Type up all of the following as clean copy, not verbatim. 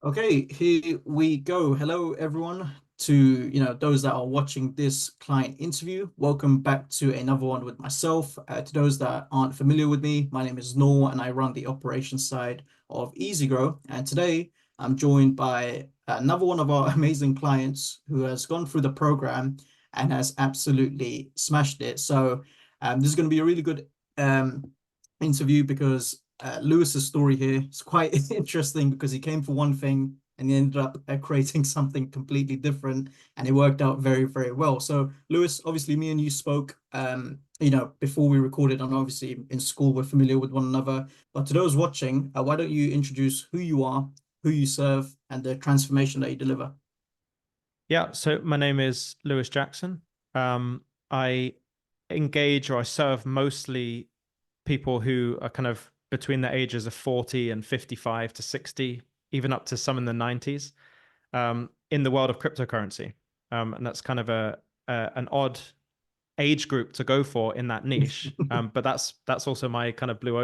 Okay, here we go. Hello, everyone. To those that are watching this client interview, welcome back to another one with myself. To those that aren't familiar with me, my name is Noor, and I run the operations side of EasyGrow. And today, I'm joined by another one of our amazing clients who has gone through the program and has absolutely smashed it. So, this is going to be a really good um, interview because Lewis's story here is quite interesting because he came for one thing and he ended up creating something completely different, and it worked out very, very well. So, Lewis, obviously, me and you spoke, before we recorded, and obviously in school we're familiar with one another. But to those watching, why don't you introduce who you are, who you serve, and the transformation that you deliver? Yeah, so my name is Lewis Jackson. I engage or I serve mostly people who are kind of between the ages of 40 and 55 to 60, even up to some in the 90s, in the world of cryptocurrency. And that's kind of an odd age group to go for in that niche. But that's also my kind of blue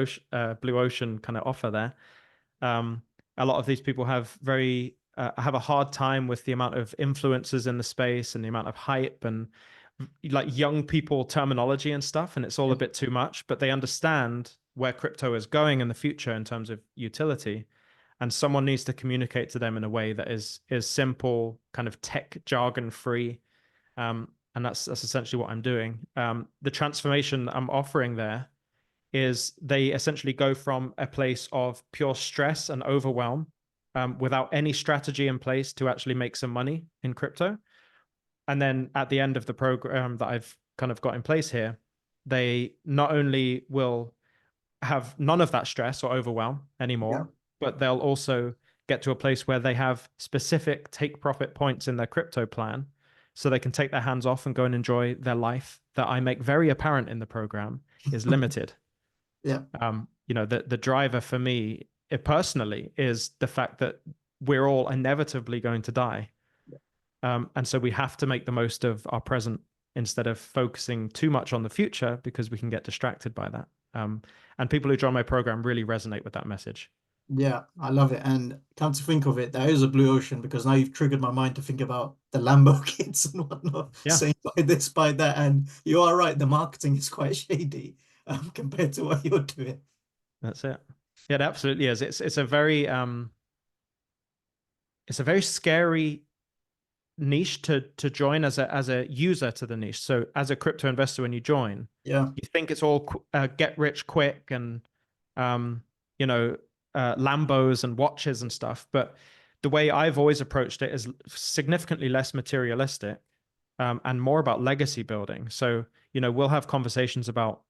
ocean kind of offer there. Um, a lot of these people have a hard time with the amount of influencers in the space and the amount of hype and like young people terminology and stuff, and it's all a Yeah. bit too much, but they understand where crypto is going in the future in terms of utility. And someone needs to communicate to them in a way that is simple, kind of tech jargon free. And that's essentially what I'm doing. The transformation I'm offering there is they essentially go from a place of pure stress and overwhelm, without any strategy in place to actually make some money in crypto. And then at the end of the program that I've kind of got in place here, they not only will have none of that stress or overwhelm Yeah. anymore, but they'll also get to a place where they have specific take profit points in their crypto plan so they can take their hands off and go and enjoy their life that I make very apparent in the program is limited. Yeah. The driver for me personally is the fact that we're all inevitably going to die. And so we have to make the most of our present instead of focusing too much on the future because we can get distracted by that. And people who join my program really resonate with that message. Yeah, I love it. And come to think of it, there is a blue ocean because now you've triggered my mind to think about the Lambo kids and whatnot, Yeah, saying buy this, buy that. And you are right, the marketing is quite shady compared to what you're doing. that's it. Yeah, it absolutely is. It's a very scary niche to join as a user to the niche. So as a crypto investor, when you join, Yeah. you think it's all get rich quick and um, you know Lambos and watches and stuff. But the way I've always approached it is significantly less materialistic, and more about legacy building. So we'll have conversations about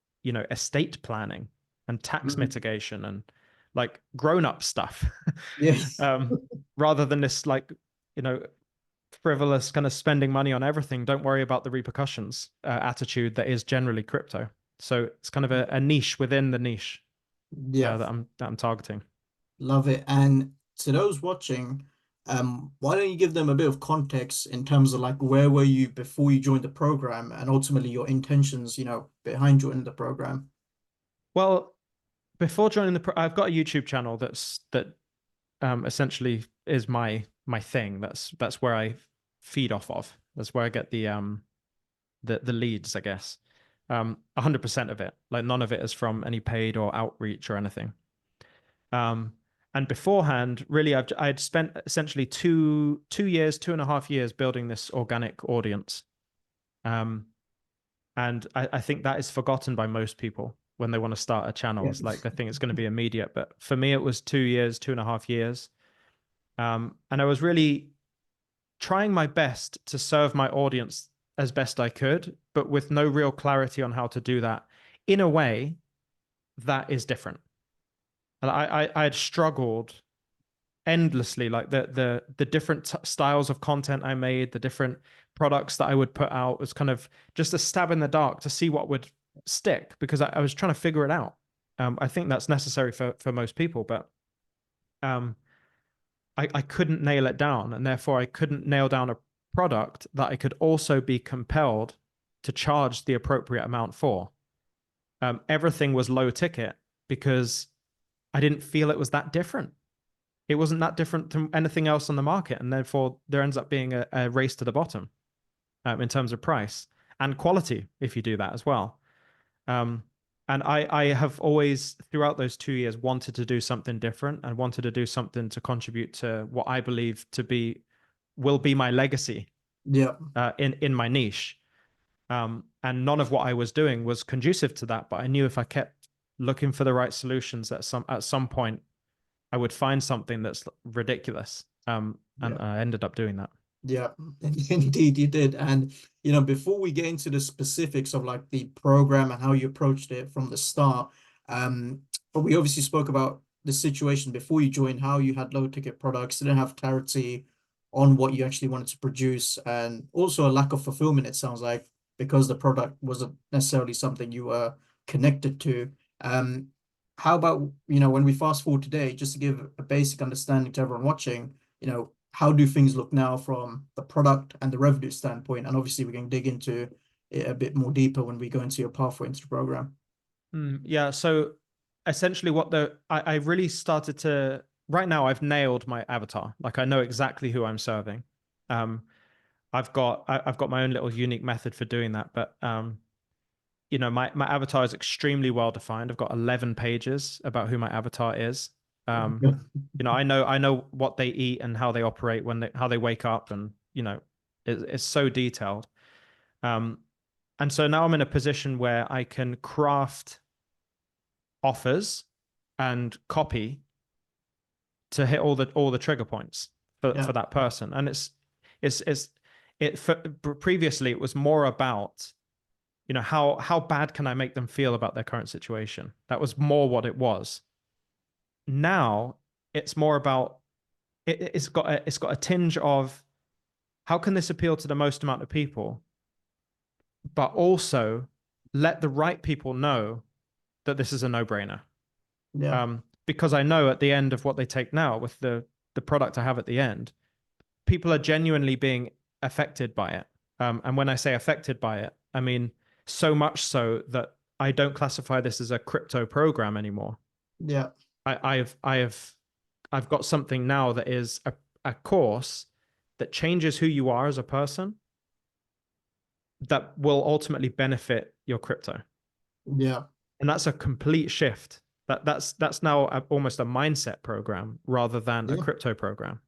estate planning and tax Mhm. mitigation and like grown up stuff, Yeah. um, rather than this like you know frivolous kind of spending money on everything, don't worry about the repercussions attitude that is generally crypto. So it's kind of a niche within the niche Yeah. that I'm targeting. Love it. And to those watching, why don't you give them a bit of context in terms of like where were you before you joined the program and ultimately your intentions, behind joining the program? Well, before joining I've got a YouTube channel that essentially is my thing. That's where I feed off of. That's where I get the leads, I guess. 100% of it, like none of it is from any paid or outreach or anything. Um, and beforehand, really, I'd spent essentially two years, 2.5 years building this organic audience. Um, and I think that is forgotten by most people when they want to start a channel. Yeah. It's like they think it's going to be immediate, but for me, it was 2 years, 2.5 years. And I was really trying my best to serve my audience as best I could, but with no real clarity on how to do that in a way that is different. And I had struggled endlessly, like the different styles of content I made, the different products that I would put out was kind of just a stab in the dark to see what would stick because I was trying to figure it out. I think that's necessary for most people, but um, I couldn't nail it down, and therefore I couldn't nail down a product that I could also be compelled to charge the appropriate amount for. Everything was low ticket because I didn't feel it was that different. it wasn't that different from anything else on the market, and therefore there ends up being a race to the bottom in terms of price and quality if you do that as well. Um, and I have always, throughout those 2 years, wanted to do something different and wanted to do something to contribute to what I believe to be will be my legacy Yeah. in my niche. And none of what I was doing was conducive to that. But I knew if I kept looking for the right solutions, at some point, I would find something that's ridiculous. And Yeah. I ended up doing that. Yeah, indeed you did. And before we get into the specifics of like the program and how you approached it from the start, but we obviously spoke about the situation before you joined, how you had low ticket products, didn't have clarity on what you actually wanted to produce, and also a lack of fulfillment, it sounds like, because the product wasn't necessarily something you were connected to. Um, how about, when we fast forward today, just to give a basic understanding to everyone watching, how do things look now from the product and the revenue standpoint? And obviously, we can dig into it a bit more deeper when we go into your pathway into the program. Yeah. So essentially, I really started to right now. I've nailed my avatar. Like I know exactly who I'm serving. Um, I've got my own little unique method for doing that. But my avatar is extremely well defined. I've got 11 pages about who my avatar is. Um, I know what they eat and how they operate how they wake up, and it's so detailed. Um, and so now I'm in a position where I can craft offers and copy to hit all the trigger points Yeah, for that person. And it's it for, previously it was more about how bad can I make them feel about their current situation. That was more what it was. Now it's more about it's got a tinge of how can this appeal to the most amount of people, but also let the right people know that this is a no-brainer. yeah, Because I know at the end of what they take now with the product I have at the end, people are genuinely being affected by it. And when I say affected by it, I mean so much so that I don't classify this as a crypto program anymore. yeah, I've got something now that is a course that changes who you are as a person that will ultimately benefit your crypto. yeah, And that's a complete shift. That's now almost a mindset program rather than a yeah, crypto program.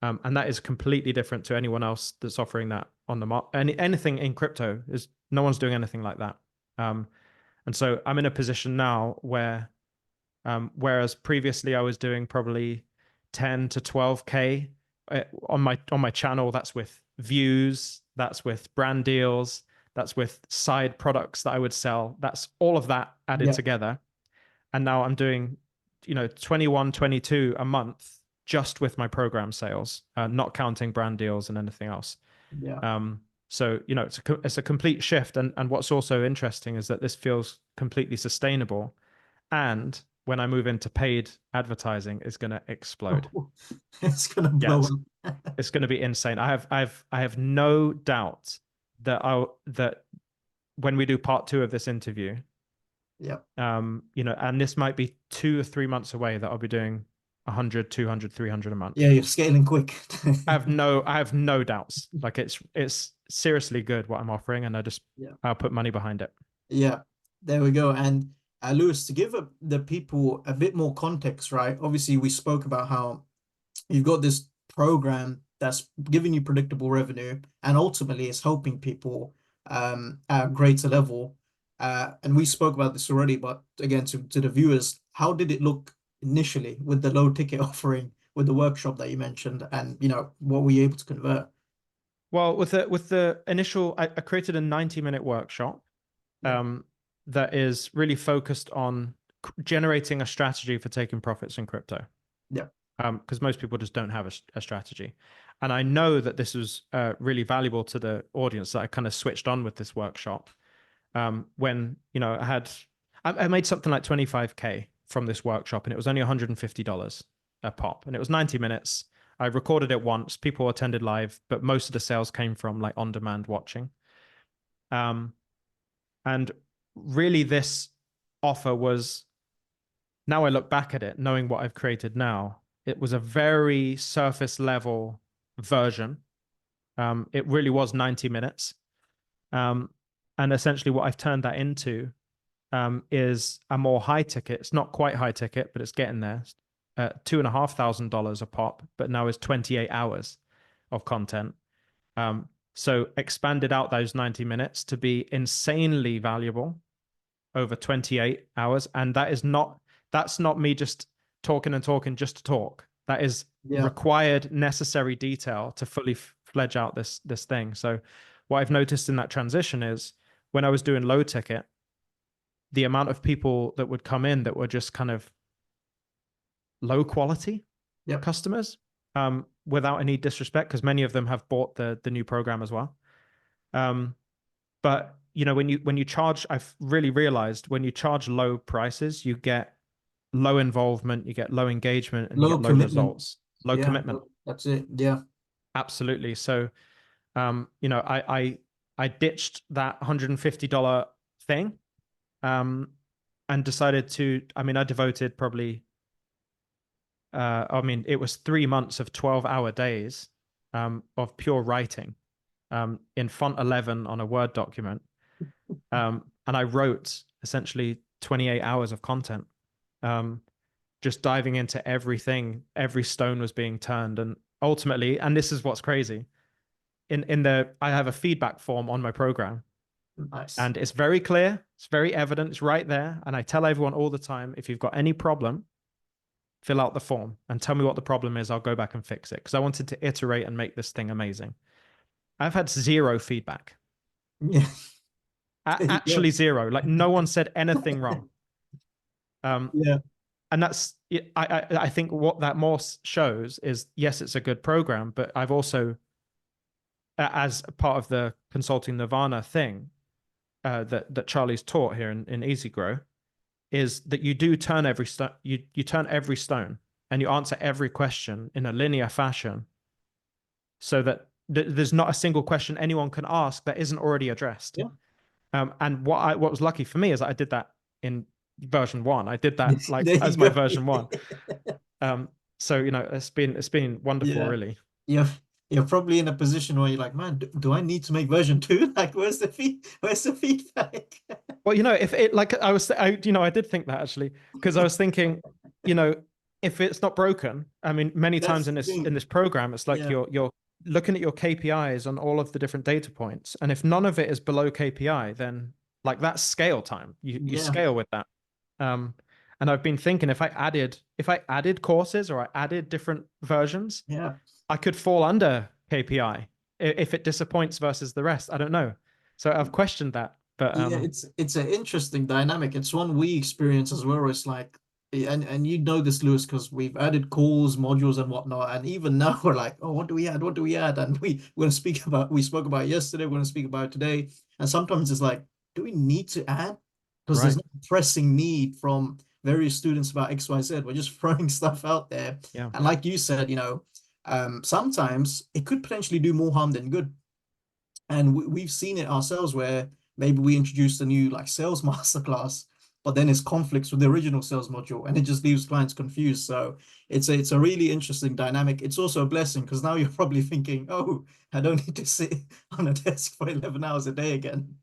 And that is completely different to anyone else that's offering that on the market. Anything in crypto is no one's doing anything like that. Um, and so I'm in a position now where, whereas previously I was doing probably 10 to 12K on my channel, that's with views, that's with brand deals, that's with side products that I would sell. That's all of that added yeah, together. And now I'm doing 21, 22 a month just with my program sales, not counting brand deals and anything else. yeah. So it's a complete shift. And what's also interesting is that this feels completely sustainable. And when I move into paid advertising, it's going to explode. It's gonna Yeah, blow it's, up. it's going to be insane. I have no doubt that when we do part two of this interview, Yeah, and this might be 2 or 3 months away that I'll be doing 100, 200, 300 a month. yeah, you're scaling quick. I have no doubts. Like it's seriously good what I'm offering, and Yeah, I'll put money behind it. yeah. There we go. And Lewis, to give the people a bit more context, right? Obviously, we spoke about how you've got this program that's giving you predictable revenue and ultimately it's helping people at a greater level. And we spoke about this already, but again, to the viewers, how did it look initially with the low ticket offering, with the workshop that you mentioned, and what were you able to convert? Well, with the initial, I created a 90-minute workshop Yeah, um, that is really focused on generating a strategy for taking profits in crypto. yeah, Because most people just don't have a strategy. And I know that this was really valuable to the audience that I kind of switched on with this workshop. When I made something like 25K from this workshop, and it was only $150 a pop, and it was 90 minutes. I recorded it once. People attended live, but most of the sales came from like on-demand watching. Um, and really, this offer was, now I look back at it, knowing what I've created now. It was a very surface level version. It really was 90 minutes. Um, and essentially what I've turned that into is a more high ticket. It's not quite high ticket, but it's getting there. $2,500 a pop, but now is 28 hours of content. So expanded out those 90 minutes to be insanely valuable over 28 hours. And that's not me just talking and talking just to talk. That is Yeah. required necessary detail to fully fledge out this thing. So what I've noticed in that transition is when I was doing low ticket, the amount of people that would come in that were just kind of low quality Yep. customers, without any disrespect, because many of them have bought the new program as well. But when you charge, I've really realized when you charge low prices, you get low involvement, you get low engagement, and you Low get low commitment. results, low Yeah. commitment. That's it. Yeah. Absolutely. So, I ditched that $150 thing, and decided to. I mean, I devoted probably. It was 3 months of 12-hour days, of pure writing, in font 11 on a Word document. And I wrote essentially 28 hours of content, just diving into everything. Every stone was being turned. And ultimately, and this is what's crazy, I have a feedback form on my program, Nice. and it's very clear, it's very evident, it's right there. And I tell everyone all the time, if you've got any problem, fill out the form and tell me what the problem is. I'll go back and fix it, because I wanted to iterate and make this thing amazing. I've had zero feedback. Yeah. Yeah. Actually zero. Like no one said anything wrong. Um, Yeah. and that's I think what that more shows is, yes, it's a good program, but I've also, as part of the consulting Nirvana thing, that Charlie's taught here in EasyGrow, is that you do turn every stone, you turn every stone, and you answer every question in a linear fashion, so that there's not a single question anyone can ask that isn't already addressed. Yeah. And what was lucky for me is that I did that in version 1. I did that like There as you my go. version 1. So it's been wonderful, Yeah. really. You're you're probably in a position where you're like, man, do I need to make version 2? Like, where's the feedback? Well, if it, like I did think that, actually, because I was thinking, you know, if it's not broken, I mean, many times That's in the this thing. program, it's like Yeah. you're looking at your KPIs on all of the different data points, and if none of it is below KPI, then like that's scale time. You Yeah. scale with that. Um, and I've been thinking, if I added courses or I added different versions, Yeah. I could fall under KPI if it disappoints versus the rest. I don't know. So I've questioned that, but Yeah, it's an interesting dynamic. It's one we experience as well. Where it's like, and you know this, Lewis, because we've added calls, modules, and whatnot. And even now, we're like, oh, what do we add? What do we add? And we spoke about it yesterday. We're going to speak about it today. And sometimes it's like, do we need to add? Because there's right. no pressing need from various students about X, Y, Z. We're just throwing stuff out there. Yeah. And like you said, sometimes it could potentially do more harm than good. And we've seen it ourselves where maybe we introduced a new like sales masterclass, but then it's conflicts with the original sales module, and it just leaves clients confused. So it's a really interesting dynamic. It's also a blessing because now you're probably thinking, oh, I don't need to sit on a desk for 11 hours a day again.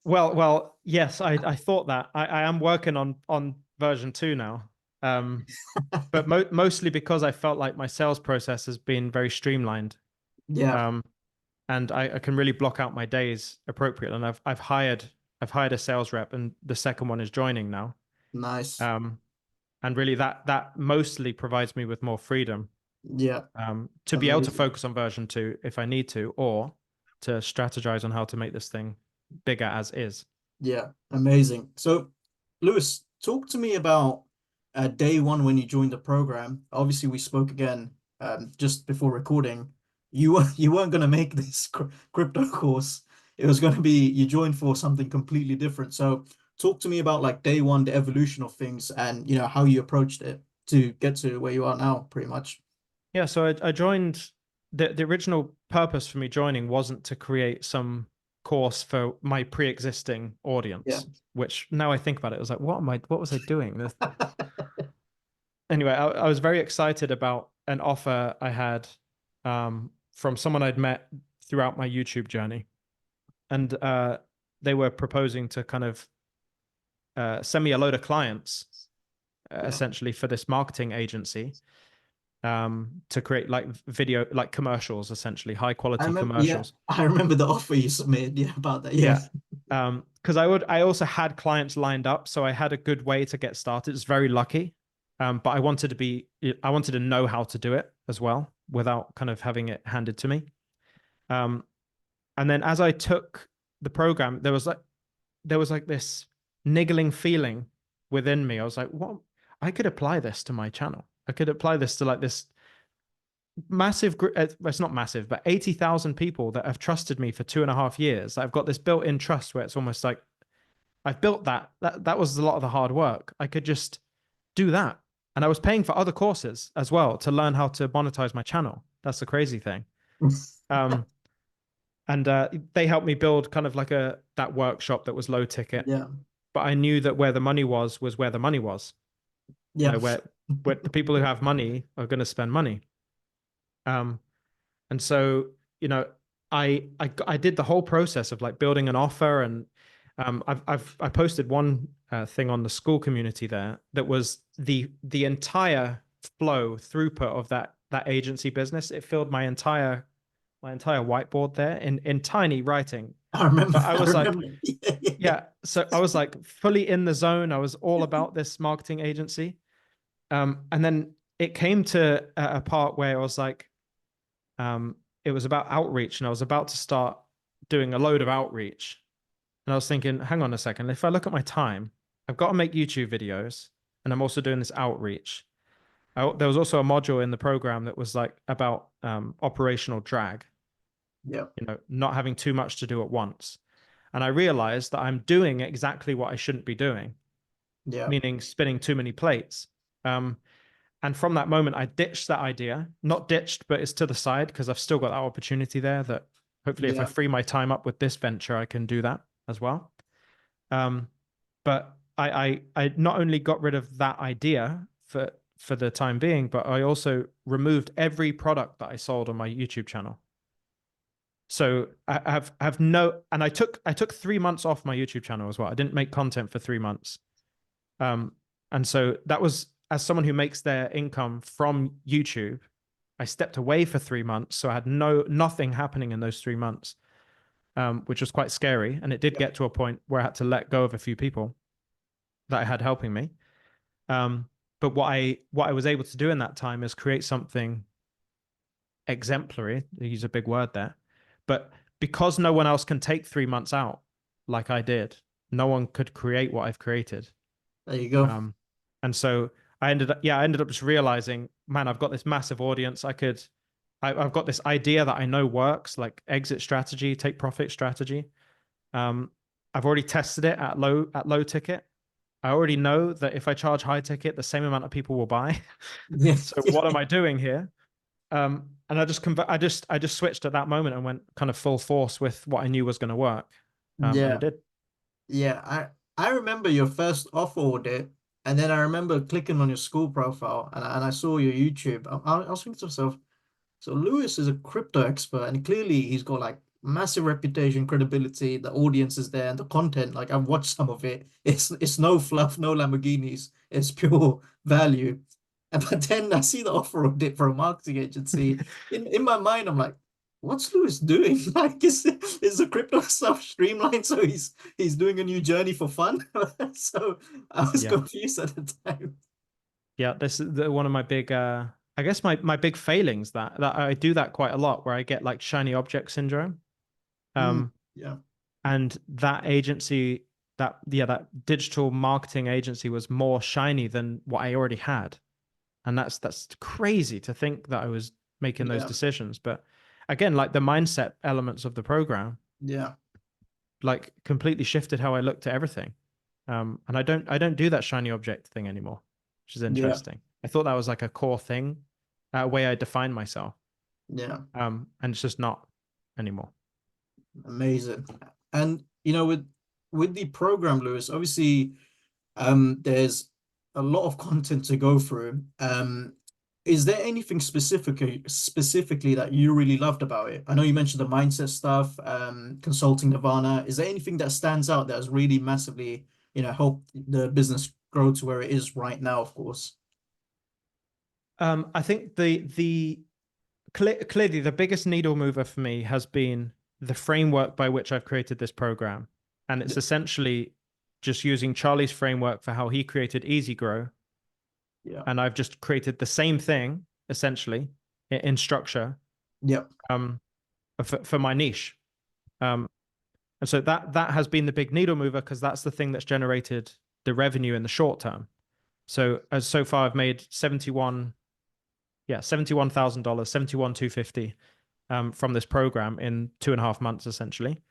Well, yes, I thought that. I am working on version 2 now. But mostly because I felt like my sales process has been very streamlined. Yeah, Um, and I can really block out my days appropriately. And I've hired a sales rep, and the second one is joining now. nice. Um, and really that mostly provides me with more freedom, Yeah, to be able to amazing. focus on version 2 if I need to, or to strategize on how to make this thing bigger as is. Yeah, amazing. So, Lewis, talk to me about day one when you joined the program. Obviously, we spoke again just before recording. You weren't going to make this crypto course. It was going to be you joined for something completely different. So, talk to me about like day one, the evolution of things, and how you approached it to get to where you are now, pretty much. Yeah, so I joined. The original purpose for me joining wasn't to create some course for my pre-existing Yeah. audience, which now I think about it, I was like, what was I doing? anyway, I was very excited about an offer I had from someone I'd met throughout my YouTube journey, and they were proposing to kind of send me a load of clients, Yeah. essentially for this marketing agency, to create like video, like commercials, essentially high I quality remember, yeah, commercials. I remember the offer you submitted, yeah, about that. Yeah. Yeah. Because I also had clients lined up, so I had a good way to get started. It's very lucky. But I wanted to know how to do it as well without kind of having it handed to me. Um, and then as I took the program, there was like this niggling feeling within me. I was like, what? I could apply this to my channel. I could apply this to like this massive, it's not massive, but 80,000 people that have trusted me for 2.5 years. I've got this built-in trust where it's almost like I've built that. That was a lot of the hard work. I could just do that. And I was paying for other courses as well to learn how to monetize my channel. That's the crazy thing. Um, and they helped me build kind of like that workshop that was low ticket. Yeah. But I knew that where the money was where the money was. You Yeah. know, where the people who have money are going to spend money. Um, and so, you know, I did the whole process of like building an offer, and I posted one thing on the school community there that was the entire flow throughput of that agency business. It filled my entire whiteboard there in tiny writing. I remember. So I I was like, remember. Yeah, yeah, yeah. yeah. So I was like fully in the zone. I was all about this marketing agency. And then it came to a part where I was like, it was about outreach, and I was about to start doing a load of outreach. And I was thinking, hang on a second, if I look at my time, I've got to make YouTube videos, and I'm also doing this outreach. There was also a module in the program that was like about operational drag, Yeah. not having too much to do at once. And I realized that I'm doing exactly what I shouldn't be doing, Yeah. meaning spinning too many plates. Um, and from that moment, I ditched that idea. Not ditched, but it's to the side because I've still got that opportunity there that hopefully if I Yeah. free my time up with this venture, I can do that as well. Um, but I not only got rid of that idea for the time being, but I also removed every product that I sold on my YouTube channel. So I have no, and I took 3 months off my YouTube channel as well. I didn't make content for 3 months. Um, and so that was, as someone who makes their income from YouTube, I stepped away for 3 months. So I had nothing happening in those 3 months, which was quite scary. And it did Yeah. get to a point where I had to let go of a few people that I had helping me. Um, but what I was able to do in that time is create something exemplary. To use a big word there, but because no one else can take 3 months out like I did, no one could create what I've created. There you go. Um, and so I ended up just realizing, man, I've got this massive audience. I've got this idea that I know works, like exit strategy, take profit strategy. Um, I've already tested it at low ticket. I already know that if I charge high ticket, the same amount of people will buy. Yeah. So what am I doing here? And I just switched at that moment and went kind of full force with what I knew was going to work. And Yeah. it did. Yeah. I remember your first offer audit, and then I remember clicking on your school profile, and I saw your YouTube. I was thinking to myself, so Lewis is a crypto expert, and clearly he's got like massive reputation, credibility. The audience is there, and the content. Like I've watched some of it. It's no fluff, no Lamborghinis. It's pure value. And but then I see the offer of it for a marketing agency. In my mind, I'm like, what's Lewis doing? Like, is the crypto stuff streamlined? So he's doing a new journey for fun. So I was Yeah. confused at the time. Yeah, this is one of my big I guess my big failings, that I do that quite a lot, where I get like shiny object syndrome. Mm, Um yeah, and that agency, that digital marketing agency was more shiny than what I already had. And that's crazy to think that I was making those yeah, decisions. But again, like the mindset elements of the program, yeah, like completely shifted how I looked at everything. And I don't do that shiny object thing anymore, which is yeah, interesting. I thought that was like a core thing, a way I define myself. yeah. And it's just not anymore. Amazing. And with the program, Lewis, obviously, there's a lot of content to go through. Is there anything specifically that you really loved about it? I know you mentioned the mindset stuff, consulting Nirvana. Is there anything that stands out that has really massively, helped the business grow to where it is right now, of course? I think clearly the biggest needle mover for me has been the framework by which I've created this program. And it's essentially just using Charlie's framework for how he created EasyGrow. Yeah. And I've just created the same thing, essentially, in structure, Yep. for my niche. And so that has been the big needle mover, because that's the thing that's generated the revenue in the short term. So far I've made $71,000, 71,250 from this program in 2.5 months, essentially.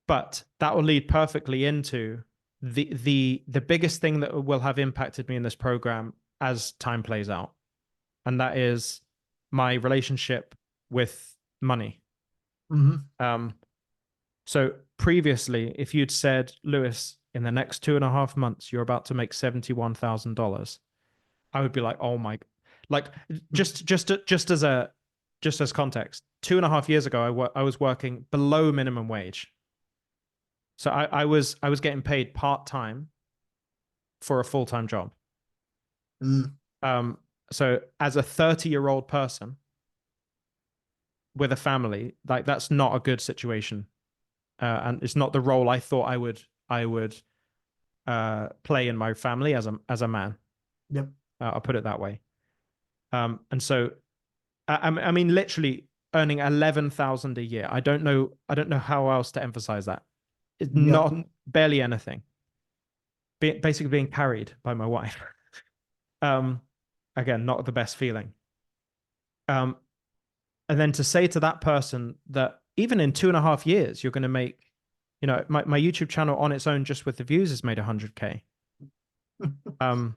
But that will lead perfectly into the biggest thing that will have impacted me in this program as time plays out, and that is my relationship with money. So previously, if you'd said, Lewis, in the next 2.5 months you're about to make $71,000, I would be like, oh my, like just as context, 2.5 years ago, I was working below minimum wage. So I was getting paid part-time for a full-time job. So as a 30-year-old person with a family, like that's not a good situation. And it's not the role I thought I would play in my family as a man. Yep. I'll put it that way. And so, I mean, literally earning 11,000 a year. I don't know how else to emphasize that. It's not barely anything. Basically being carried by my wife. Again, not the best feeling. And then to say to that person that even in 2.5 years, you're going to make, my YouTube channel on its own, just with the views, has made 100K. And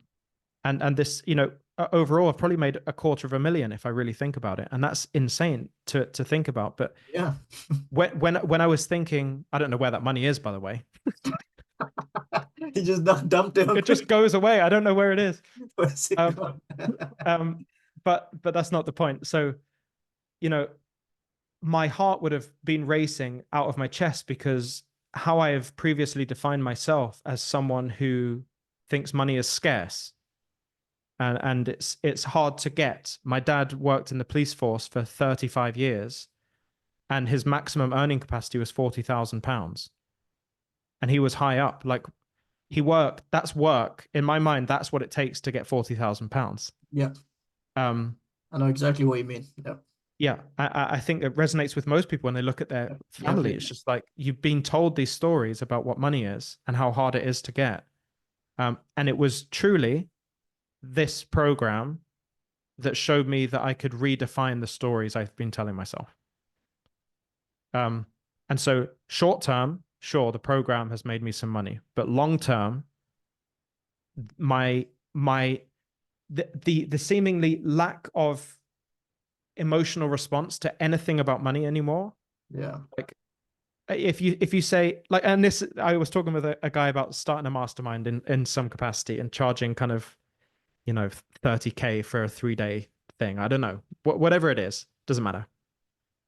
this, overall, I've probably made $250,000 if I really think about it. And that's insane to think about. But yeah, when I was thinking, I don't know where that money is, by the way. He just dumped it. It just goes away. I don't know where it is. Where's it gone? But that's not the point. So, my heart would have been racing out of my chest, because how I have previously defined myself as someone who thinks money is scarce, and it's hard to get. My dad worked in the police force for 35 years, and his maximum earning capacity was £40,000, and he was high up. Like, that's work in my mind. That's what it takes to get £40,000. Yeah. I know exactly what you mean. Yeah. Yeah, I think it resonates with most people when they look at their family. It's just like, you've been told these stories about what money is and how hard it is to get. And it was truly this program that showed me that I could redefine the stories I've been telling myself. And so short term, sure, the program has made me some money, but long term, the seemingly lack of emotional response to anything about money anymore. Yeah. Like, if you say, like, and this, I was talking with a guy about starting a mastermind in some capacity and charging kind of, 30K for a 3-day thing. I don't know, whatever it is, doesn't matter.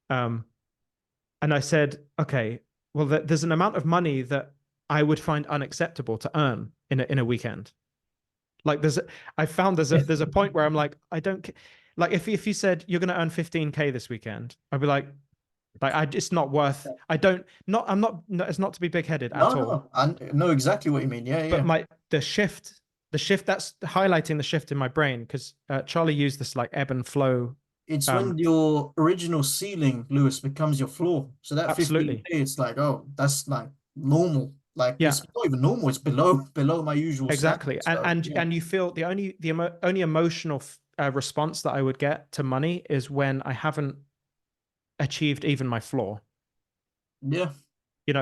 And I said, okay, well, there's an amount of money that I would find unacceptable to earn in a weekend. Like, I found there's a point where I'm like, I don't. Like, if you said you're going to earn 15K this weekend, I'd be like, it's not worth. I'm not. It's not to be big-headed at all. No, I know exactly what you mean. Yeah, yeah. But the shift that's highlighting the shift in my brain, because Charlie used this like ebb and flow. It's when your original ceiling, Lewis, becomes your floor. So that Absolutely. 15K, it's like, oh, that's like normal. Like, Yeah. it's not even normal. It's below my usual Exactly. standard. So, And you feel the only emotional response that I would get to money is when I haven't achieved even my floor. yeah.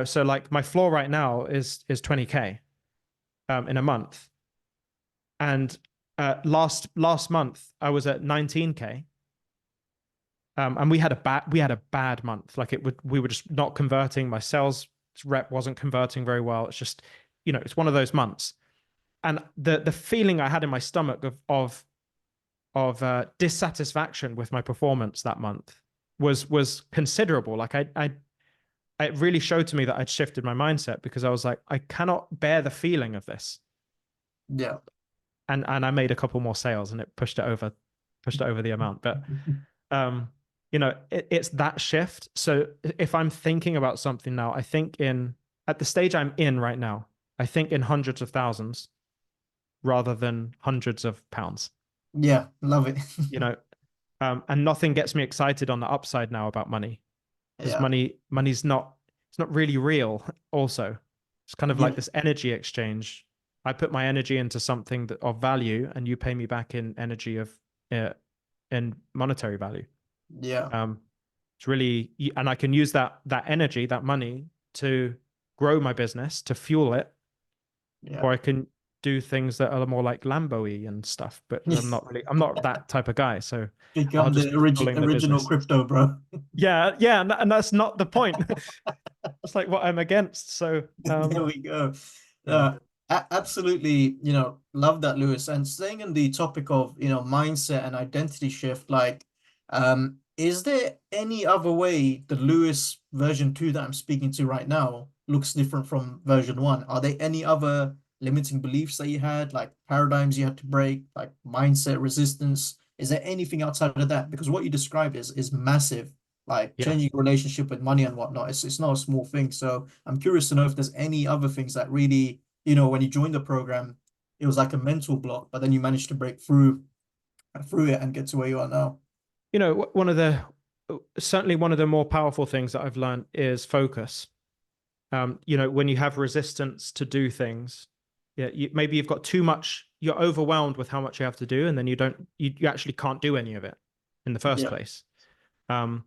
So like, my floor right now is 20K in a month. And last month I was at 19K. And we had a bad month. Like, we were just not converting. My sales rep wasn't converting very well. It's just, it's one of those months. and the feeling I had in my stomach of dissatisfaction with my performance that month was considerable. Like it really showed to me that I'd shifted my mindset, because I was like, I cannot bear the feeling of this. Yeah. And I made a couple more sales, and it pushed it over the amount. But um, it's that shift. So if I'm thinking about something now, I think in at the stage I'm in right now, I think in hundreds of thousands rather than hundreds of pounds. Yeah, love it. You know, and nothing gets me excited on the upside now about money, because Yeah. money's not it's not really real. Also, it's kind of like Yeah. this energy exchange. I put my energy into something of value, and you pay me back in energy of uh, in monetary value. Yeah. Um, it's really, and I can use that energy, that money, to grow my business, to fuel it, Yeah. or I can do things that are more like Lambo-y and stuff. But I'm not that type of guy. So I'll Become just the be fueling the original business. crypto, bro. Yeah, yeah, and that's not the point. It's like what I'm against. So There we go. yeah, Absolutely, love that, Lewis. And staying in the topic of, mindset and identity shift, like, is there any other way the Lewis version 2 that I'm speaking to right now looks different from version 1? Are there any other limiting beliefs that you had, like paradigms you had to break, like mindset resistance? Is there anything outside of that? Because what you described is massive, like yeah. changing your relationship with money and whatnot. It's not a small thing. So I'm curious to know if there's any other things that really, when you joined the program, it was like a mental block, but then you managed to break through it and get to where you are now. One of the certainly one of the more powerful things that I've learned is focus. When you have resistance to do things, yeah, maybe you've got too much, you're overwhelmed with how much you have to do, and then you actually can't do any of it in the first Yeah, place. Um,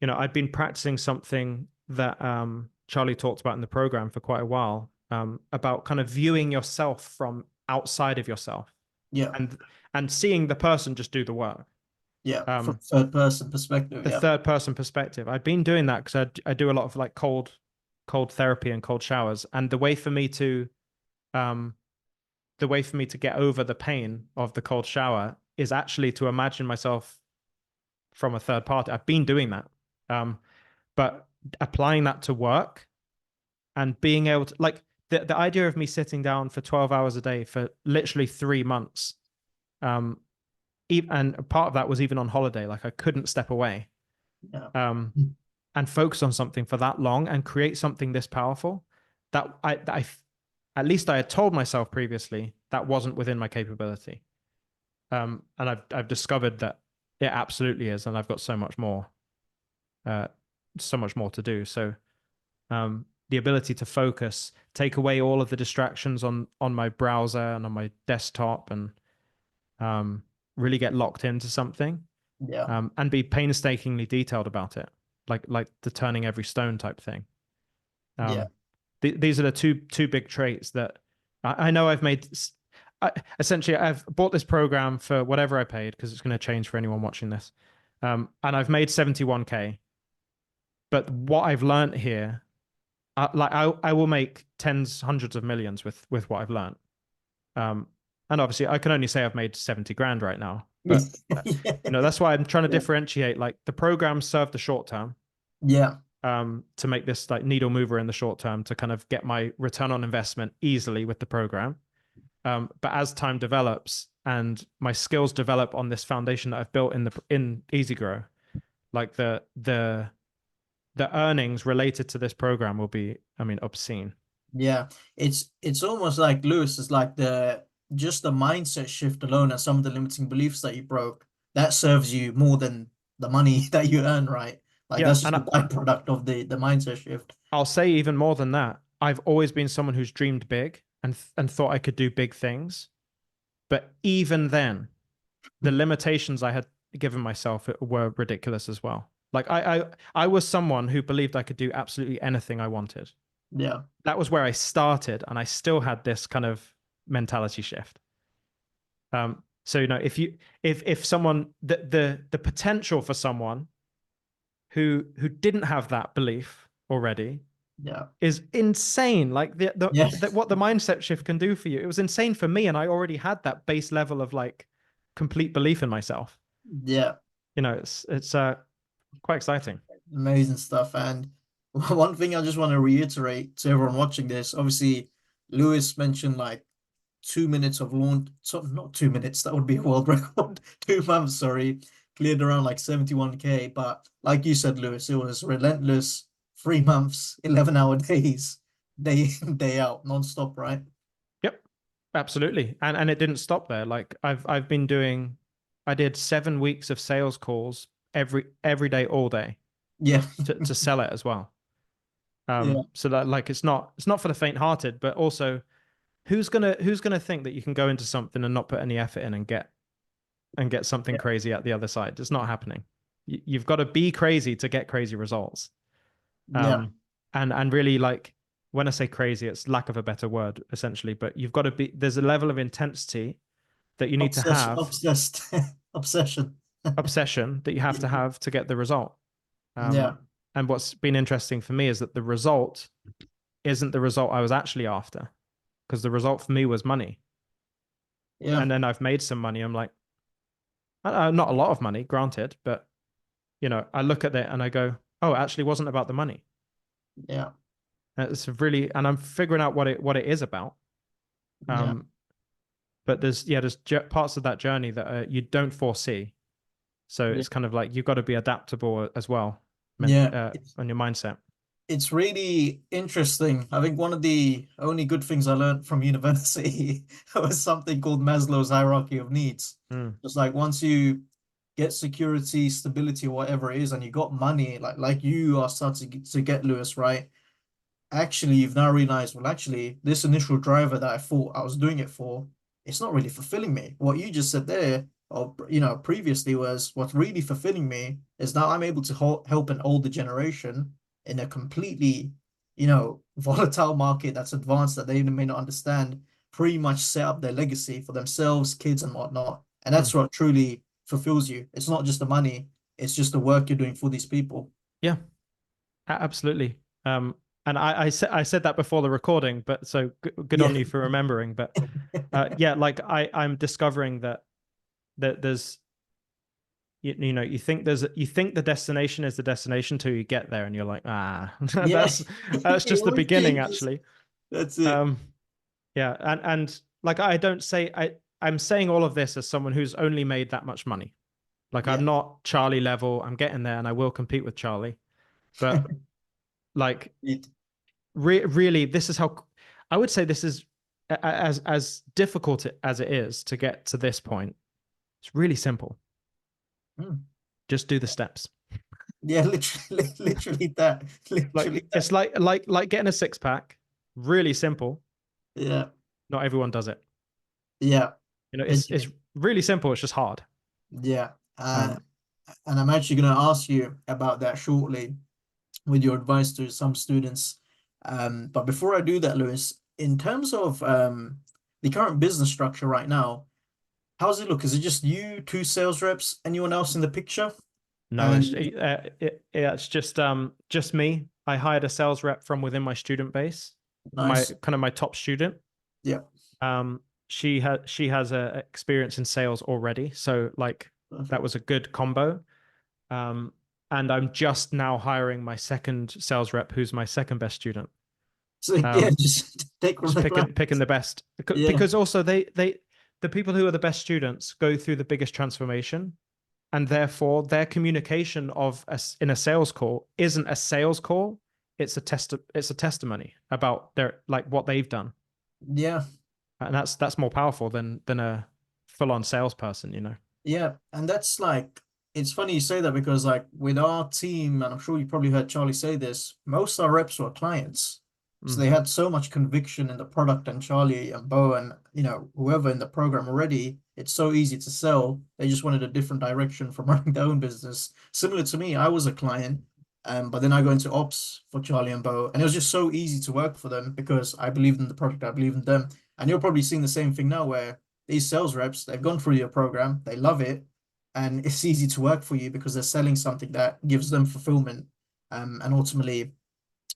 I've been practicing something that Charlie talked about in the program for quite a while, about kind of viewing yourself from outside of yourself, yeah, and seeing the person just do the work. yeah. From Um, third person perspective. the Yeah, third person perspective. I've been doing that because I do a lot of like cold therapy and cold showers, and um, the way for me to get over the pain of the cold shower is actually to imagine myself from a third party. I've been doing that, but applying that to work and being able to, like, the idea of me sitting down for 12 hours a day for literally 3 months, um, and part of that was even on holiday, like I couldn't step away, yeah, um, and focus on something for that long and create something this powerful that I at least I had told myself previously that wasn't within my capability. And I've discovered that it absolutely is, and I've got uh, so much more to do. So the ability to focus, take away all of the distractions on my browser and on my desktop, and really get locked into something, yeah, and be painstakingly detailed about it, like the turning every stone type thing. yeah, Um, these are the two big traits that I know I've made. Essentially, I've bought this program for whatever I paid, because it's going to change for anyone watching this, and I've made 71K. But what I've learned here, I will make tens, hundreds of millions with what I've learned. Um, and obviously, I can only say I've made 70 grand right now. But that's why I'm trying to yeah, differentiate. Like, the program served the short term, yeah, to make this like needle mover in the short term, to kind of get my return on investment easily with the program. But as time develops and my skills develop on this foundation that I've built in EasyGrow, like the earnings related to this program will be, I mean, obscene. yeah. It's almost like Lewis is like the mindset shift alone and some of the limiting beliefs that you broke that serves you more than the money that you earn, right? Like Yeah, that's just and the byproduct of the mindset shift. I'll say even more than that. I've always been someone who's dreamed big and thought I could do big things. But even then, the limitations I had given myself were ridiculous as well. Like I was someone who believed I could do absolutely anything I wanted. Yeah, That was where I started, and I still had this kind of mentality shift. So if someone, the potential for someone who didn't have that belief already, Yeah. is insane. Like Yeah. what the mindset shift can do for you. It was insane for me, and I already had that base level of like complete belief in myself. Yeah. You know, it's quite exciting. Amazing stuff. And one thing I just want to reiterate to everyone watching this, obviously, Lewis mentioned like 2 minutes of launch, so not 2 minutes, that would be a world record. 2 months, sorry, cleared around like 71K. But like you said, Lewis, it was relentless, 3 months, 11-hour days, day in, day out, non-stop, right? Yep, absolutely. And it didn't stop there. Like I've been doing, I did 7 weeks of sales calls every day, all day Yeah. to sell it as well. Yeah. So that like it's not for the faint-hearted, but also who's gonna think that you can go into something and not put any effort in and get something Yeah. crazy at the other side? It's not happening. You've got to be crazy to get crazy results. Yeah. And really like when I say crazy, it's lack of a better word essentially, but you've got to be there's a level of intensity that you need to Obsession, have, obsessed, obsession. obsession that you have to get the result. Yeah. And what's been interesting for me is that the result isn't the result I was actually after, because the result for me was money. Yeah. And then I've made some money. I'm like, not a lot of money, granted, but I look at it and I go, oh, it actually wasn't about the money. Yeah. It's really, and I'm figuring out what it is about. Yeah. Um, but there's parts of that journey that you don't foresee. So Yeah. it's kind of like you've got to be adaptable as well, Yeah. on your mindset. It's really interesting. I think one of the only good things I learned from university was something called Maslow's hierarchy of needs. Mm, Just like once you get security, stability, or whatever it is, and you got money, like you are starting to get, Lewis, right? Actually you've now realized, well, actually, this initial driver that I thought I was doing it for, it's not really fulfilling me. What you just said there, or previously, was what's really fulfilling me is now I'm able to help an older generation in a completely, volatile market that's advanced that they may not understand, pretty much set up their legacy for themselves, kids, and whatnot. And mm. that's what truly fulfills you. It's not just the money, it's just the work you're doing for these people. Yeah, absolutely. And I said that before the recording, but so good Yeah. on you for remembering. But yeah, like I'm discovering that there's you think the destination is the destination till you get there and you're like, Yeah. that's It just the always beginning changes. actually. That's it. Um, yeah, and like I don't say I'm saying all of this as someone who's only made that much money. Like Yeah. I'm not Charlie level. I'm getting there and I will compete with Charlie. But like It, really, this is how I would say this is as difficult as it is to get to this point. It's really simple. mm. Just do the steps. Yeah, literally, literally that. Literally Like it's that. like getting a six pack. Really simple. Yeah. Not everyone does it. Yeah. It's really simple. It's just hard. Yeah. Um, And I'm actually going to ask you about that shortly with your advice to some students. But before I do that, Lewis, in terms of the current business structure right now, how's it look? Is it just you, two sales reps, anyone else in the picture? no, And it's just me. I hired a sales rep from within my student base, my nice. kind of my top student. Yeah. Um, she has a experience in sales already, so like that Perfect. was a good combo. Um, and I'm just now hiring my second sales rep, who's my second best student. So yeah, Um, just take from just the picking lines. the best Yeah. because also the people who are the best students go through the biggest transformation, and therefore their communication in a sales call isn't a sales call. It's a testimony about their like what they've done, Yeah. and that's more powerful than a full on salesperson. Yeah. And that's like, it's funny you say that because like with our team, and I'm sure you probably heard Charlie say this, most of our reps were clients. So Mm, they had so much conviction in the product, and Charlie and Bo and whoever in the program already, it's so easy to sell. They just wanted a different direction from running their own business. Similar to me, I was a client, but then I go into ops for Charlie and Bo, and it was just so easy to work for them because I believed in the product, I believe in them. And you're probably seeing the same thing now where these sales reps, they've gone through your program, they love it, and it's easy to work for you because they're selling something that gives them fulfillment, and ultimately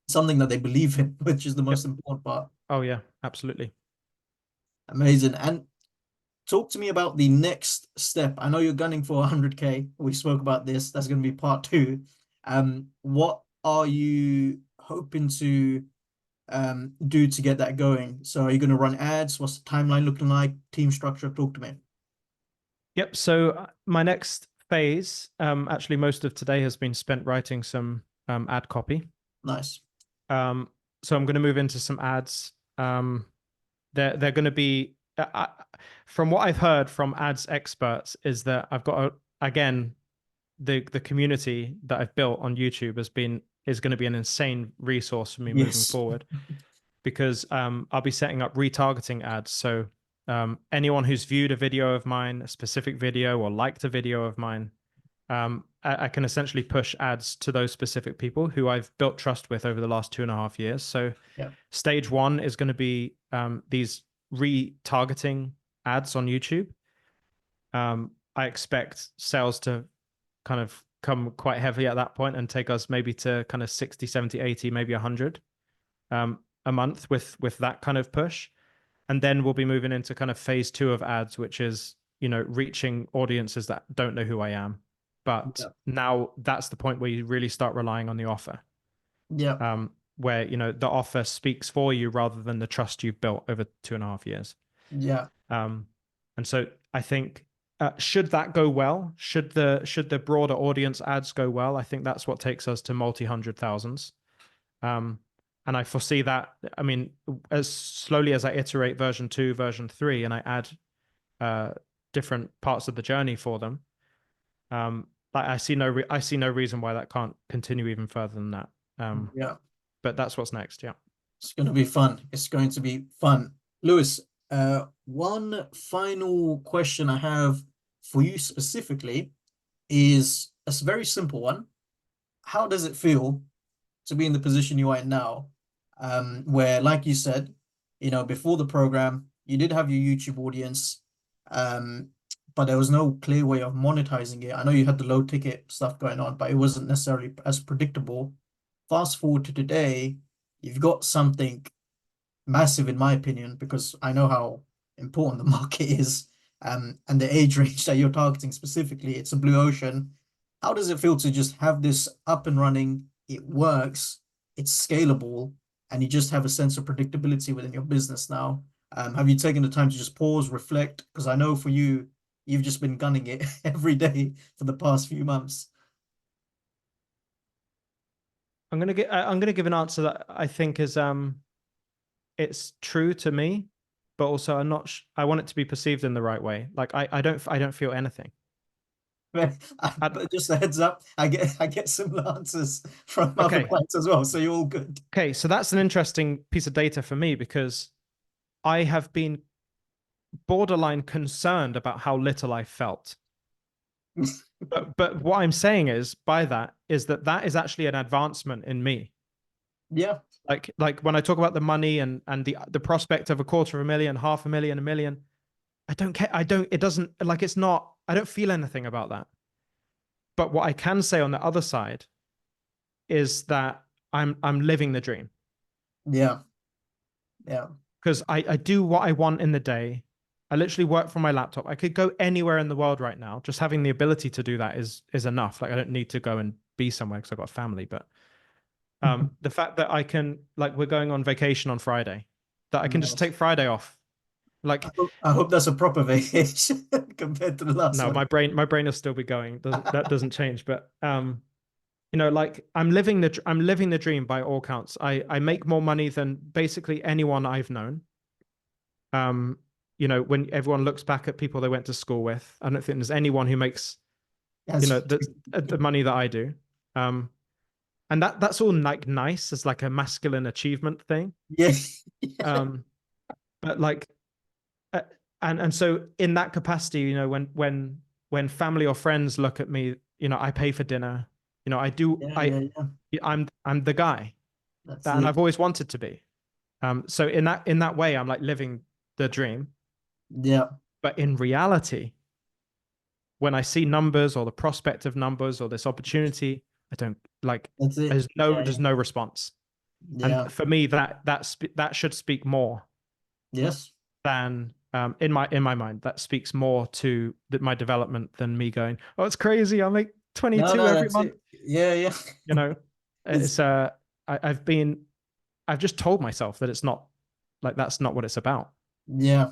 something that they believe in, which is the Yep. most important part. Oh yeah, absolutely. Amazing. And talk to me about the next step. I know you're gunning for 100K. We spoke about this. That's going to be part two. What are you hoping to do to get that going? So are you going to run ads? What's the timeline looking like? Team structure? Talk to me. Yep. So my next phase, actually, most of today has been spent writing some ad copy. Nice. Um, so I'm going to move into some ads. They're going to be, from what I've heard from ads experts, is that I've got again, the community that I've built on YouTube is going to be an insane resource for me moving Yes. forward, because I'll be setting up retargeting ads. So anyone who's viewed a video of mine, a specific video, or liked a video of mine, I can essentially push ads to those specific people who I've built trust with over the last 2.5 years. So Yeah. stage one is going to be these retargeting ads on YouTube. I expect sales to kind of come quite heavy at that point and take us maybe to kind of 60, 70, 80, maybe 100 a month with that kind of push. And then we'll be moving into kind of phase two of ads, which is, reaching audiences that don't know who I am. But Yeah. now that's the point where you really start relying on the offer, Yeah. where, the offer speaks for you rather than the trust you've built over 2.5 years. Yeah. Um, and so I think, should that go well, should the broader audience ads go well, I think that's what takes us to multi-hundred thousands. Um, and I foresee that, I mean, as slowly as I iterate version 2, version 3, and I add different parts of the journey for them, like I see no reason why that can't continue even further than that. Yeah. But that's what's next. Yeah. It's going to be fun. It's going to be fun. Lewis, one final question I have for you specifically is a very simple one. How does it feel to be in the position you are in now, where, like you said, before the program, you did have your YouTube audience, um, but there was no clear way of monetizing it. I know you had the low ticket stuff going on, but it wasn't necessarily as predictable. Fast forward to today, you've got something massive in my opinion, because I know how important the market is, and the age range that you're targeting specifically. It's a blue ocean. How does it feel to just have this up and running? It works, it's scalable, and you just have a sense of predictability within your business now. Have you taken the time to just pause, reflect? Because I know for you, you've just been gunning it every day for the past few months. I'm gonna give an answer that I think is it's true to me, but also I'm not. I want it to be perceived in the right way. Like I don't feel anything. I, But just a heads up, I get similar answers from other okay, clients as well, so you're all good. okay. So that's an interesting piece of data for me, because I have been borderline concerned about how little I felt. But what I'm saying is by that is that is actually an advancement in me. Yeah, Like when I talk about the money and the prospect of 250,000, 500,000, 1 million, I don't care. I don't. It doesn't, like, it's not. I don't feel anything about that. But what I can say on the other side is that I'm living the dream, yeah, yeah, because I do what I want in the day. I literally work from my laptop. I could go anywhere in the world right now. Just having the ability to do that is enough. Like, I don't need to go and be somewhere because I've got a family. But the fact that I can, like, we're going on vacation on Friday, that I can just nice. take Friday off. I Like, hope, I hope that's a proper vacation compared to the last no, one. my brain will still be going. That doesn't change. But like, I'm living the dream by all counts. I make more money than basically anyone I've known. Um, when everyone looks back at people they went to school with, I don't think there's anyone who makes, Yes. the money that I do. Um, and that's all, like, nice as like a masculine achievement thing. Yeah. Yeah. Um, but like, uh, and so in that capacity, when family or friends look at me, I pay for dinner. I do. Yeah. Yeah. Yeah. I'm the guy That's that, and it. I've always wanted to be. So in that way, I'm like living the dream. Yeah. But in reality, when I see numbers or the prospect of numbers or this opportunity, I don't like. That's it. There's Yeah. no response. And Yeah. for me, that should speak more Yes. than in my mind, that speaks more to my development than me going, oh, it's crazy, I make No, 22 no, every that's month. it. Yeah, yeah. You know, It's it's I've just told myself that it's not, like, that's not what it's about. yeah.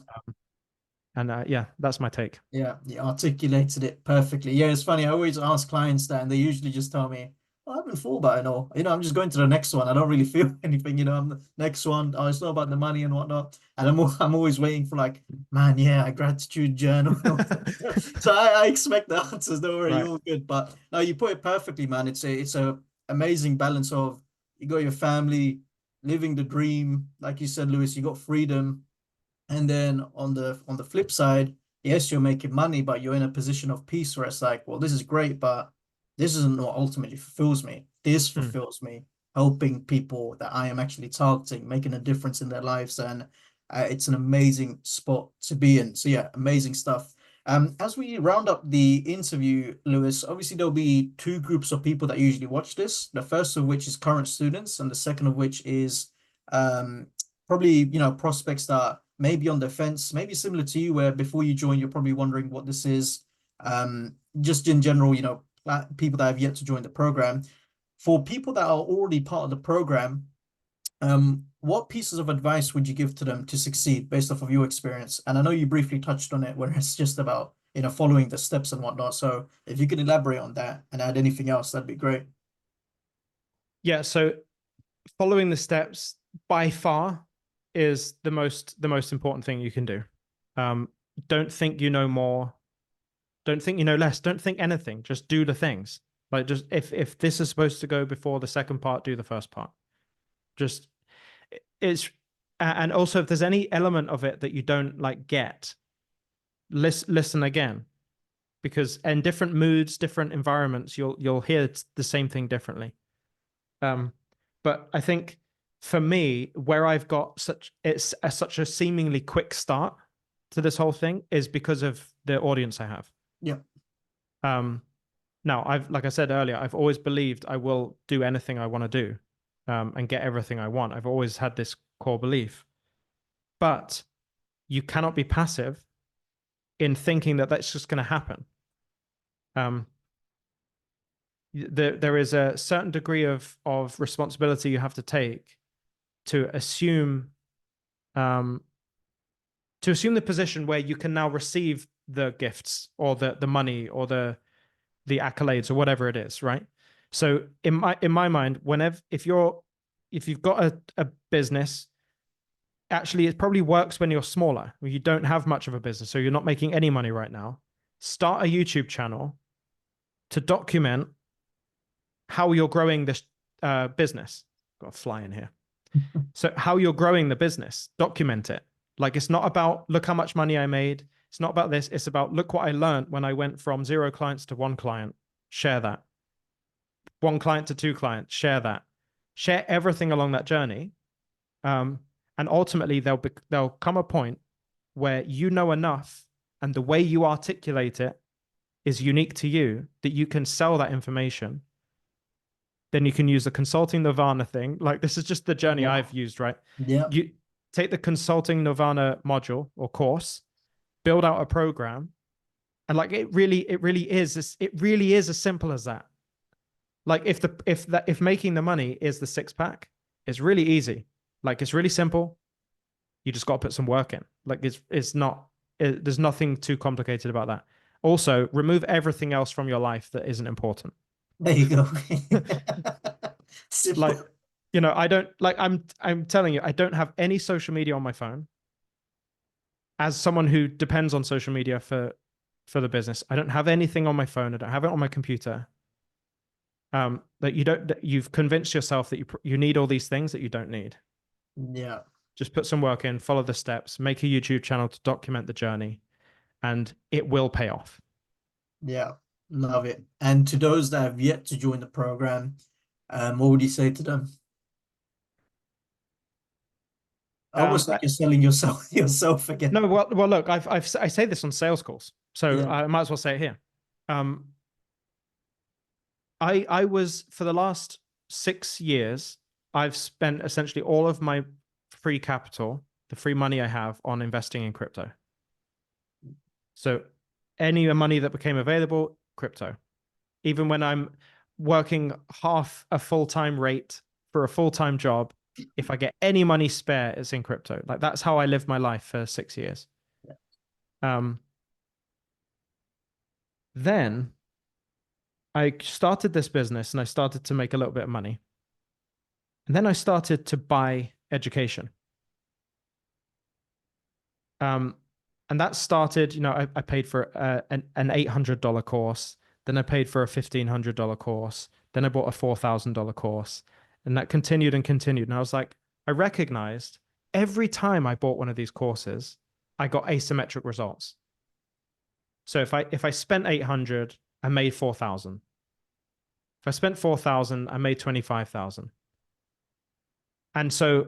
And yeah, that's my take. Yeah, you articulated it perfectly. Yeah, it's funny. I always ask clients that, and they usually just tell me, "Oh, I haven't thought about it all. I'm just going to the next one. I don't really feel anything. I'm the next one. Oh, it's not about the money and whatnot." And I'm always waiting for like, man, yeah, a gratitude journal. So I expect the answers. Don't worry, Right. you're all good. But no, you put it perfectly, man. It's a amazing balance of you got your family, living the dream, like you said, Lewis. You got freedom, and then on the flip side, yes, you're making money, but you're in a position of peace where it's like, well, this is great, but this isn't what ultimately fulfills me. This Mm. fulfills me, helping people that I am actually targeting, making a difference in their lives, and it's an amazing spot to be in. So yeah, amazing stuff. As we round up the interview, Lewis, obviously there'll be two groups of people that usually watch this. The first of which is current students, and the second of which is probably prospects that may be on the fence, maybe similar to you, where before you join, you're probably wondering what this is. Just in general, people that have yet to join the program. For people that are already part of the program, what pieces of advice would you give to them to succeed based off of your experience? And I know you briefly touched on it, where it's just about following the steps and whatnot. So if you could elaborate on that and add anything else, that'd be great. Yeah, so following the steps by far is the most important thing you can do. Um, don't think you know more. Don't think you know less. Don't think anything. Just do the things. Like, just if this is supposed to go before the second part, do the first part. Just it's And also, if there's any element of it that you don't like get, listen again, because in different moods, different environments, you'll hear the same thing differently. But I think for me, where I've got such a seemingly quick start to this whole thing is because of the audience I have. Yeah. Um, Now, like I said earlier, I've always believed I will do anything I want to do, and get everything I want. I've always had this core belief, but you cannot be passive in thinking that that's just going to happen. Um, there is a certain degree of responsibility you have to take to assume um, the position where you can now receive the gifts or the money or the accolades or whatever it is, right? So in my mind, if you've got a business, actually it probably works when you're smaller, when you don't have much of a business, so you're not making any money right now. Start a YouTube channel to document how you're growing this business. Got a fly in here. So how you're growing the business, document it. Like, it's not about look how much money I made. It's not about this. It's about look what I learned when I went from 0 clients to 1 client. Share that. 1 client to 2 clients. Share that. Share everything along that journey. And ultimately, there'll come a point where you know enough, and the way you articulate it is unique to you, that you can sell that information. Then you can use the consulting Nirvana thing. Like, this is just the journey Yeah. I've used, right? Yeah. You take the consulting Nirvana module or course, build out a program, and like it really is as simple as that. Like, if making the money is the 6-pack, it's really easy. Like, it's really simple. You just got to put some work in. Like, there's nothing too complicated about that. Also, remove everything else from your life that isn't important. There you go. Like, Simple. I don't like I'm telling you, I don't have any social media on my phone. As someone who depends on social media for the business, I don't have anything on my phone. I don't have it on my computer. That you've convinced yourself that you need all these things that you don't need. Yeah. Just put some work in, follow the steps, make a YouTube channel to document the journey, and it will pay off. Yeah. Love it. And to those that have yet to join the program, what would you say to them? Almost like That you're selling yourself again. No, well, look, I say this on sales calls, so Yeah. I might as well say it here. I was, for the last 6 years, I've spent essentially all of my free capital, the free money I have, on investing in crypto. So any money that became available, crypto. Even when I'm working half a full-time rate for a full-time job, if I get any money spare, it's in crypto. Like that's how I lived my life for 6 years. Um, then I started this business and I started to make a little bit of money. And then I started to buy education. Um, and that started, I paid for an $800 course. Then I paid for a $1,500 course. Then I bought a $4,000 course. And that continued and continued. And I was like, I recognized every time I bought one of these courses, I got asymmetric results. So if I spent 800, I made 4,000. If I spent 4,000, I made 25,000. And so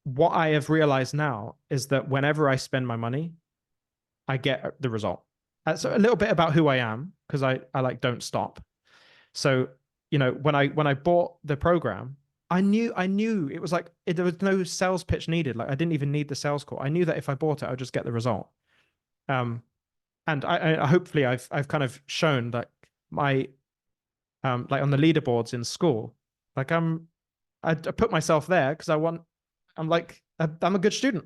what I have realized now is that whenever I spend my money, I get the result. That's a little bit about who I am, because I like don't stop. So, when I bought the program, I knew it was like there was no sales pitch needed. Like I didn't even need the sales call. I knew that if I bought it, I would just get the result. And I hopefully I've kind of shown that my like on the leaderboards in school, like I put myself there because I'm a good student.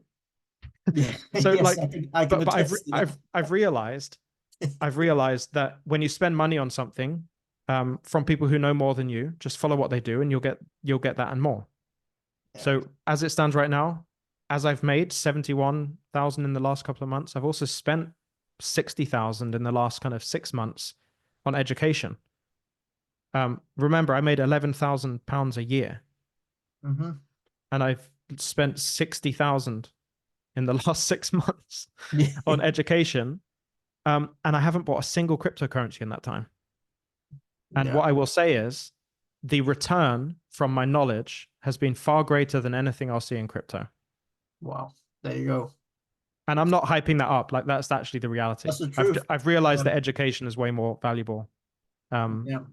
Yeah. So Yes, like, I can but attest to that. I've realized that when you spend money on something, from people who know more than you, just follow what they do, and you'll get that and more. Yeah. So as it stands right now, as I've made 71,000 in the last couple of months, I've also spent 60,000 in the last kind of 6 months on education. Remember, I made £11,000 a year, Mm-hmm. and I've spent 60,000 in the last 6 months Yeah. on education. And I haven't bought a single cryptocurrency in that time. And Yeah. what I will say is the return from my knowledge has been far greater than anything I'll see in crypto. Wow. There you go. And I'm not hyping that up. Like that's actually the reality. That's the I've truth. I've realized Yeah. that education is way more valuable um, Yeah.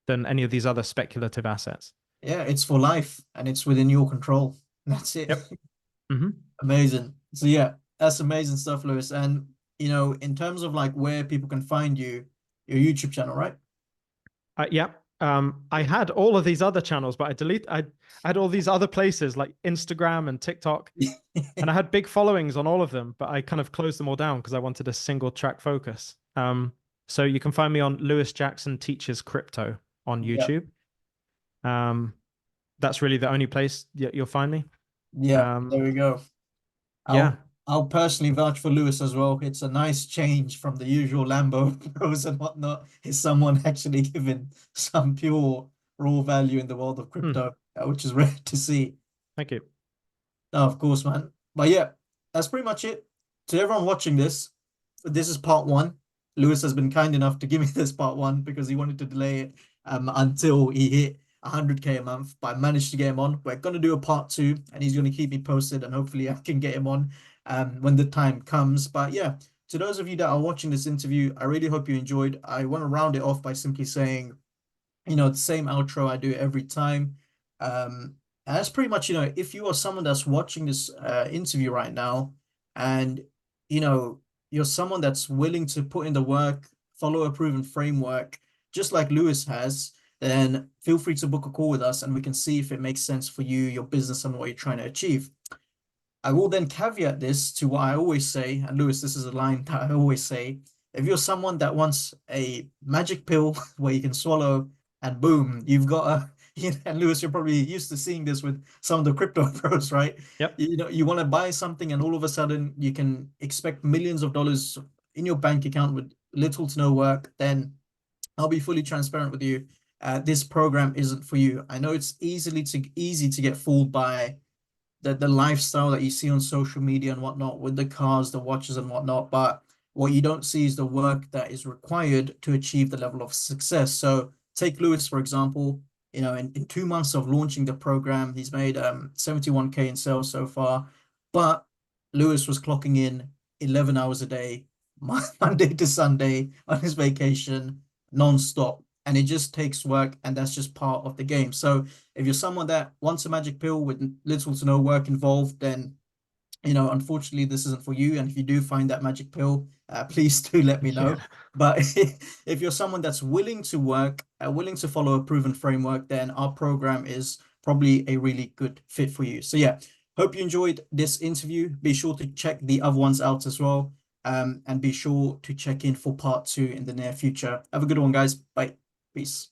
than any of these other speculative assets. Yeah. It's for life and it's within your control. That's it. Yep. Mm-hmm. Amazing. So yeah, that's amazing stuff, Lewis. And in terms of like where people can find you, your YouTube channel, right? Yeah. I had all of these other channels, but I had all these other places like Instagram and TikTok, and I had big followings on all of them, but I kind of closed them all down because I wanted a single track focus. So you can find me on Lewis Jackson Teaches Crypto on Yeah. YouTube. That's really the only place you'll find me. Yeah. There we go. Yeah. I'll personally vouch for Lewis as well. It's a nice change from the usual Lambo pros and whatnot. Is someone actually giving some pure raw value in the world of crypto, which is rare to see. Thank you. No, of course, man. But yeah, that's pretty much it. To everyone watching this is part one. Lewis has been kind enough to give me this part one because he wanted to delay it until he hit 100K a month, but I managed to get him on. We're going to do a part two, and he's going to keep me posted, and hopefully I can get him on when the time comes. But yeah, to those of you that are watching this interview, I really hope you enjoyed. I want to round it off by simply saying, the same outro I do every time. And that's pretty much, if you are someone that's watching this interview right now, and you're someone that's willing to put in the work, follow a proven framework, just like Lewis has, then feel free to book a call with us and we can see if it makes sense for you, your business, and what you're trying to achieve. I will then caveat this to what I always say, and Lewis, this is a line that I always say. If you're someone that wants a magic pill where you can swallow and boom, you've got a, and Lewis, you're probably used to seeing this with some of the crypto pros, right? Yep. You want to buy something and all of a sudden you can expect millions of dollars in your bank account with little to no work, then I'll be fully transparent with you. This program isn't for you. I know it's easy to get fooled by the lifestyle that you see on social media and whatnot with the cars, the watches and whatnot. But what you don't see is the work that is required to achieve the level of success. So take Lewis, for example, in 2 months of launching the program, he's made 71K in sales so far. But Lewis was clocking in 11 hours a day, Monday to Sunday on his vacation, non-stop. and it just takes work, and that's just part of the game. So if you're someone that wants a magic pill with little to no work involved, then unfortunately, this isn't for you. And if you do find that magic pill, please do let me Yeah. know. But if you're someone that's willing to work, willing to follow a proven framework, then our program is probably a really good fit for you. So yeah, hope you enjoyed this interview. Be sure to check the other ones out as well. And be sure to check in for part 2 in the near future. Have a good one, guys. Bye. Peace.